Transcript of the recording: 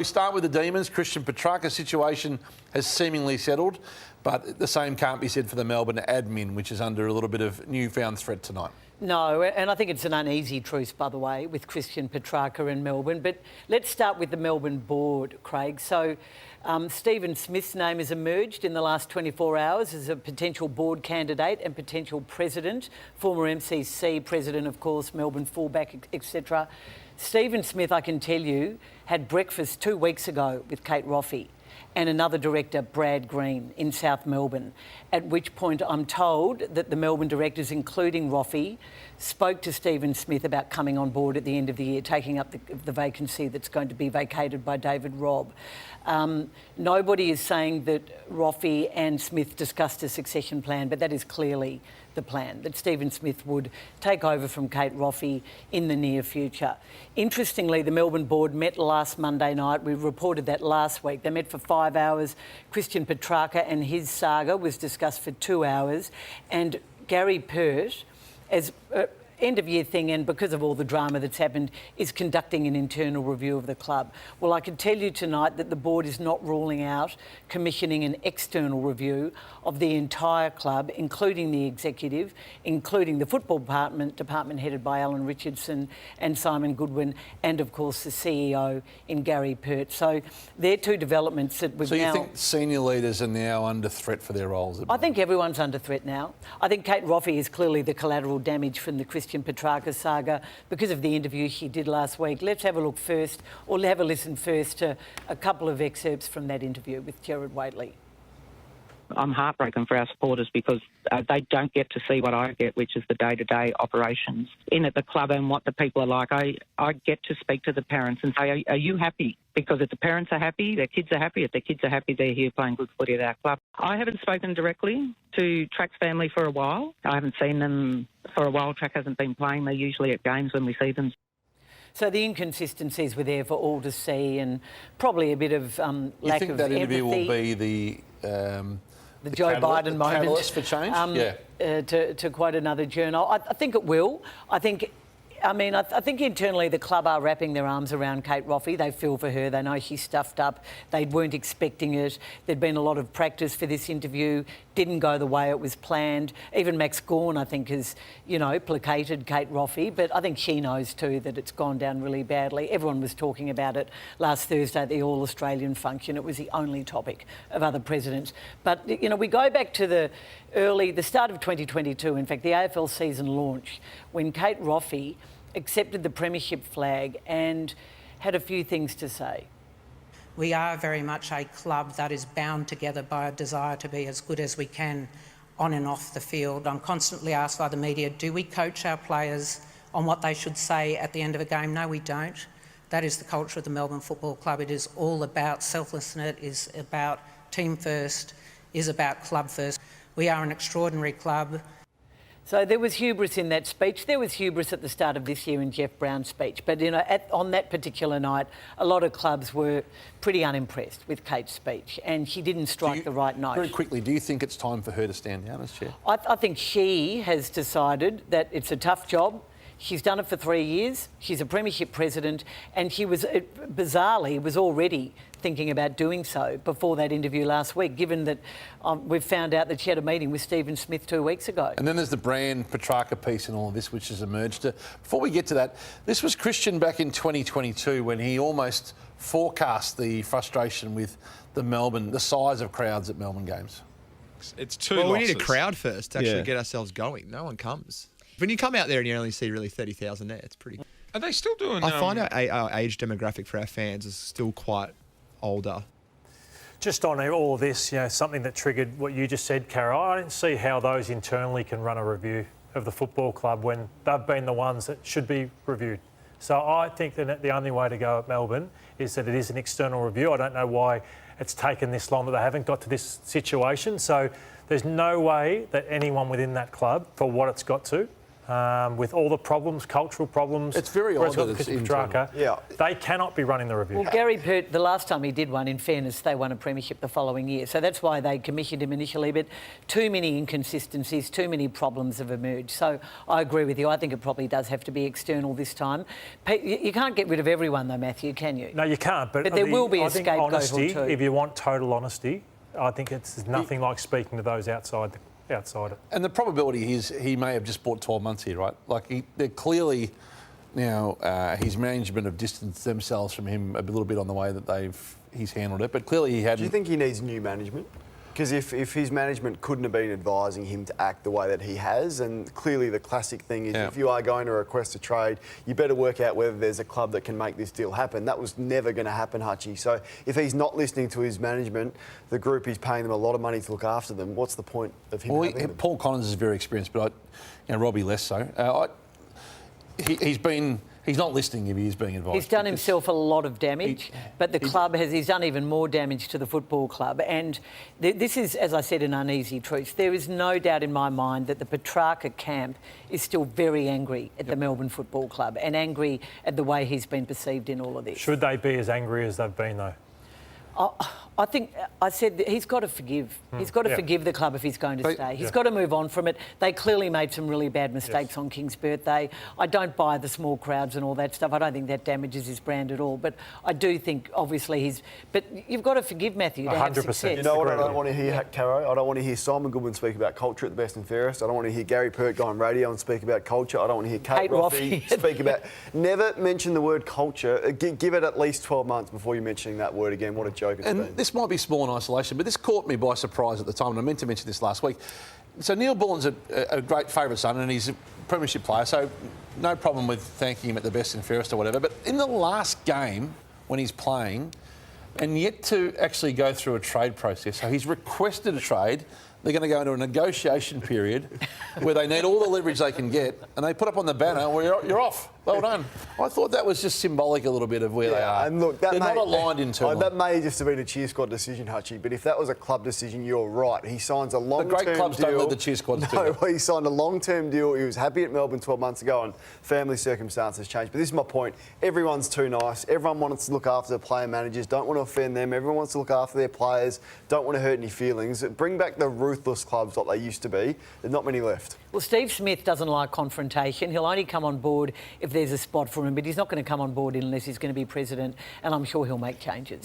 We start with the Demons. Christian Petrarca's situation has seemingly settled, but the same can't be said for the Melbourne admin, which is under a little bit of newfound threat tonight. No, and I think it's an uneasy truce, by the way, with Christian Petrarca in Melbourne. But let's start with the Melbourne board, Craig. So Stephen Smith's name has emerged in the last 24 hours as a potential board candidate and potential president, former MCC president, of course, Melbourne fullback, etc. Stephen Smith, I can tell you, had breakfast 2 weeks ago with Kate Roffey and another director, Brad Green, in South Melbourne, at which point I'm told that the Melbourne directors, including Roffey, spoke to Stephen Smith about coming on board at the end of the year, taking up the vacancy that's going to be vacated by David Robb. Nobody is saying that Roffey and Smith discussed a succession plan, but that is clearly the plan, that Stephen Smith would take over from Kate Roffey in the near future. Interestingly, the Melbourne board met last Monday night. We reported that last week. They met for 5 hours. Christian Petrarca and his saga was discussed for 2 hours. And Gary Pert, as end-of-year thing, and because of all the drama that's happened, is conducting an internal review of the club. Well, I can tell you tonight that the board is not ruling out commissioning an external review of the entire club, including the executive, including the football department headed by Alan Richardson and Simon Goodwin, and of course the CEO in Gary Pert. So they're two developments that we've now... So you think senior leaders are now under threat for their roles? I think everyone's under threat now. I think Kate Roffey is clearly the collateral damage from the Christian Petrarca saga because of the interview she did last week. Let's have a look first, or have a listen first to a couple of excerpts from that interview with Gerard Whateley. I'm heartbroken for our supporters because they don't get to see what I get, which is the day-to-day operations in at the club and what the people are like. I get to speak to the parents and say, are you happy? Because if the parents are happy, their kids are happy. If their kids are happy, they're here playing good footy at our club. I haven't spoken directly to Track's family for a while. I haven't seen them for a while. Track hasn't been playing. They're usually at games when we see them. So the inconsistencies were there for all to see, and probably a bit of lack of empathy. You think that interview will be the Joe Biden moment, catalyst for change? To quote another journal. I think it will. I think internally the club are wrapping their arms around Kate Roffey. They feel for her. They know she's stuffed up. They weren't expecting it. There'd been a lot of practice for this interview. Didn't go the way it was planned. Even Max Gawn, I think, has, placated Kate Roffey. But I think she knows too that it's gone down really badly. Everyone was talking about it last Thursday at the All-Australian function. It was the only topic of other presidents. But, we go back to the start of 2022, in fact, the AFL season launch, when Kate Roffey accepted the premiership flag and had a few things to say. We are very much a club that is bound together by a desire to be as good as we can on and off the field. I'm constantly asked by the media, do we coach our players on what they should say at the end of a game? No, we don't. That is the culture of the Melbourne Football Club. It is all about selflessness, it is about team first, is about club first. We are an extraordinary club. So there was hubris in that speech. There was hubris at the start of this year in Jeff Brown's speech. But, on that particular night, a lot of clubs were pretty unimpressed with Kate's speech, and she didn't strike the right note. Very quickly, do you think it's time for her to stand down as chair? I think she has decided that it's a tough job. She's done it for 3 years. She's a premiership president, and she was, bizarrely, was already thinking about doing so before that interview last week, given that we've found out that she had a meeting with Stephen Smith 2 weeks ago. And then there's the brand Petrarca piece and all of this, which has emerged. Before we get to that, this was Christian back in 2022 when he almost forecast the frustration with the size of crowds at Melbourne games. It's two losses. We need a crowd first to actually get ourselves going. No one comes. When you come out there and you only see really 30,000 there, it's pretty... Are they still doing... I find our age demographic for our fans is still quite older. Just on all of this, something that triggered what you just said, Carol, I don't see how those internally can run a review of the football club when they've been the ones that should be reviewed. So I think that the only way to go at Melbourne is that it is an external review. I don't know why it's taken this long that they haven't got to this situation. So there's no way that anyone within that club, for what it's got to, with all the problems, cultural problems. It's very whereas odd that with it's Christian internal. Petrarca, they cannot be running the review. Well, Gary Pert, the last time he did one, in fairness, they won a premiership the following year. So that's why they commissioned him initially. But too many inconsistencies, too many problems have emerged. So I agree with you. I think it probably does have to be external this time. You can't get rid of everyone, though, Matthew, can you? No, you can't. But there will be a I think scapegoat honesty, or two. if you want total honesty, I think it's nothing like speaking to those outside it. And the probability is he may have just bought 12 months here, right? Like, they're clearly now his management have distanced themselves from him a little bit on the way that he's handled it. But clearly he hadn't. Do you think he needs new management? Because if his management couldn't have been advising him to act the way that he has, and clearly the classic thing is if you are going to request a trade, you better work out whether there's a club that can make this deal happen. That was never going to happen, Hutchie. So if he's not listening to his management, the group is paying them a lot of money to look after them, what's the point of him having them? Paul Collins is very experienced, but Robbie less so. He's not listening if he is being advised. He's done himself a lot of damage, but the club he's done even more damage to the football club. And this is, as I said, an uneasy truth. There is no doubt in my mind that the Petrarca camp is still very angry at the Melbourne Football Club and angry at the way he's been perceived in all of this. Should they be as angry as they've been, though? I think I said that he's got to forgive. He's got to forgive the club if he's going to stay. He's got to move on from it. They clearly made some really bad mistakes on King's birthday. I don't buy the small crowds and all that stuff. I don't think that damages his brand at all. But I do think, obviously, But you've got to forgive Matthew to have 100%. success. You know what I don't want to hear, Caro? I don't want to hear Simon Goodwin speak about culture at the best and fairest. I don't want to hear Gary Pert go on radio and speak about culture. I don't want to hear Kate Roffey speak about... Never mention the word culture. Give it at least 12 months before you're mentioning that word again. What a joke it's been. This might be small in isolation, but this caught me by surprise at the time, and I meant to mention this last week. So Neil Bullen's a great favourite son, and he's a premiership player, so no problem with thanking him at the best and fairest or whatever. But in the last game, when he's playing, and yet to actually go through a trade process, so he's requested a trade. They're going to go into a negotiation period where they need all the leverage they can get, and they put up on the banner, well, you're off. Well done. I thought that was just symbolic a little bit of where they are. And look, they're not aligned internally. That may just have been a cheer squad decision, Hutchie, but if that was a club decision, you're right. He signs a long-term deal. The great clubs don't let the cheer squads do that. He signed a long-term deal. He was happy at Melbourne 12 months ago, and family circumstances changed. But this is my point. Everyone's too nice. Everyone wants to look after the player managers, don't want to offend them. Everyone wants to look after their players, don't want to hurt any feelings. Bring back the ruthless clubs like they used to be. There's not many left. Well, Steve Smith doesn't like confrontation. He'll only come on board if there's a spot for him, but he's not going to come on board unless he's going to be president, and I'm sure he'll make changes.